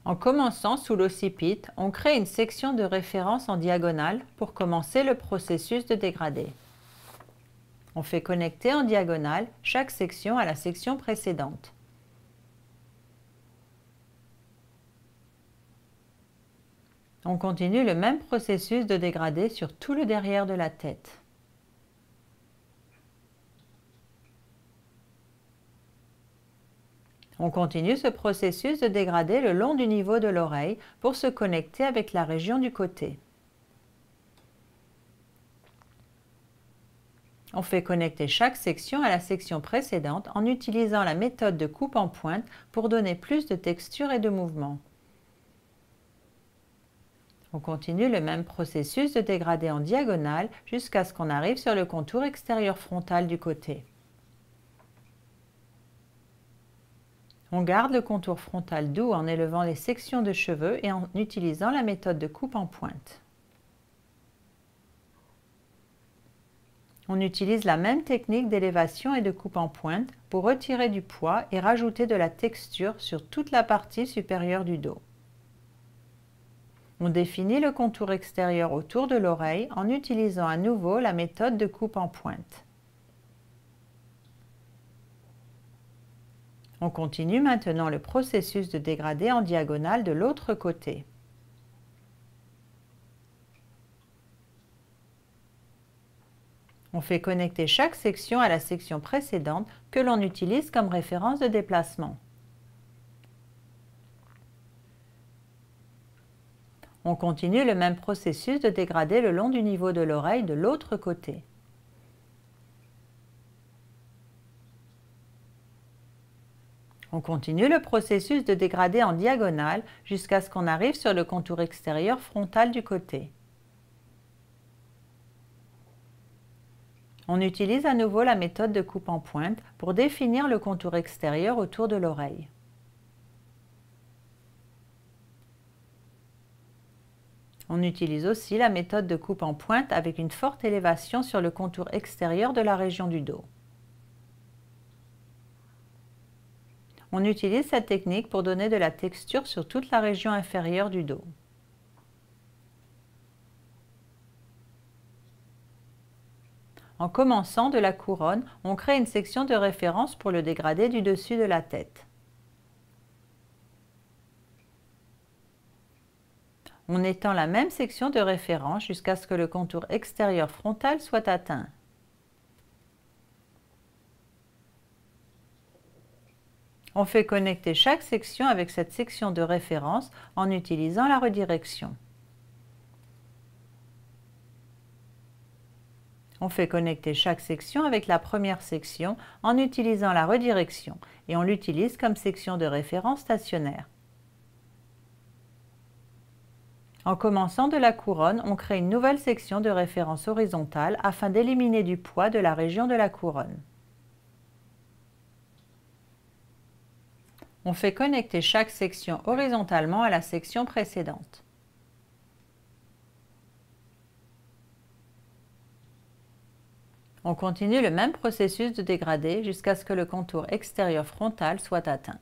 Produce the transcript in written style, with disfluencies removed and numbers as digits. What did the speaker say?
En commençant sous l'occiput, on crée une section de référence en diagonale pour commencer le processus de dégradé. On fait connecter en diagonale chaque section à la section précédente. On continue le même processus de dégradé sur tout le derrière de la tête. On continue ce processus de dégradé le long du niveau de l'oreille pour se connecter avec la région du côté. On fait connecter chaque section à la section précédente en utilisant la méthode de coupe en pointe pour donner plus de texture et de mouvement. On continue le même processus de dégradé en diagonale jusqu'à ce qu'on arrive sur le contour extérieur frontal du côté. On garde le contour frontal doux en élevant les sections de cheveux et en utilisant la méthode de coupe en pointe. On utilise la même technique d'élévation et de coupe en pointe pour retirer du poids et rajouter de la texture sur toute la partie supérieure du dos. On définit le contour extérieur autour de l'oreille en utilisant à nouveau la méthode de coupe en pointe. On continue maintenant le processus de dégradé en diagonale de l'autre côté. On fait connecter chaque section à la section précédente que l'on utilise comme référence de déplacement. On continue le même processus de dégradé le long du niveau de l'oreille de l'autre côté. On continue le processus de dégradé en diagonale jusqu'à ce qu'on arrive sur le contour extérieur frontal du côté. On utilise à nouveau la méthode de coupe en pointe pour définir le contour extérieur autour de l'oreille. On utilise aussi la méthode de coupe en pointe avec une forte élévation sur le contour extérieur de la région du dos. On utilise cette technique pour donner de la texture sur toute la région inférieure du dos. En commençant de la couronne, on crée une section de référence pour le dégradé du dessus de la tête. On étend la même section de référence jusqu'à ce que le contour extérieur frontal soit atteint. On fait connecter chaque section avec cette section de référence en utilisant la redirection. On fait connecter chaque section avec la première section en utilisant la redirection et on l'utilise comme section de référence stationnaire. En commençant de la couronne, on crée une nouvelle section de référence horizontale afin d'éliminer du poids de la région de la couronne. On fait connecter chaque section horizontalement à la section précédente. On continue le même processus de dégradé jusqu'à ce que le contour extérieur frontal soit atteint.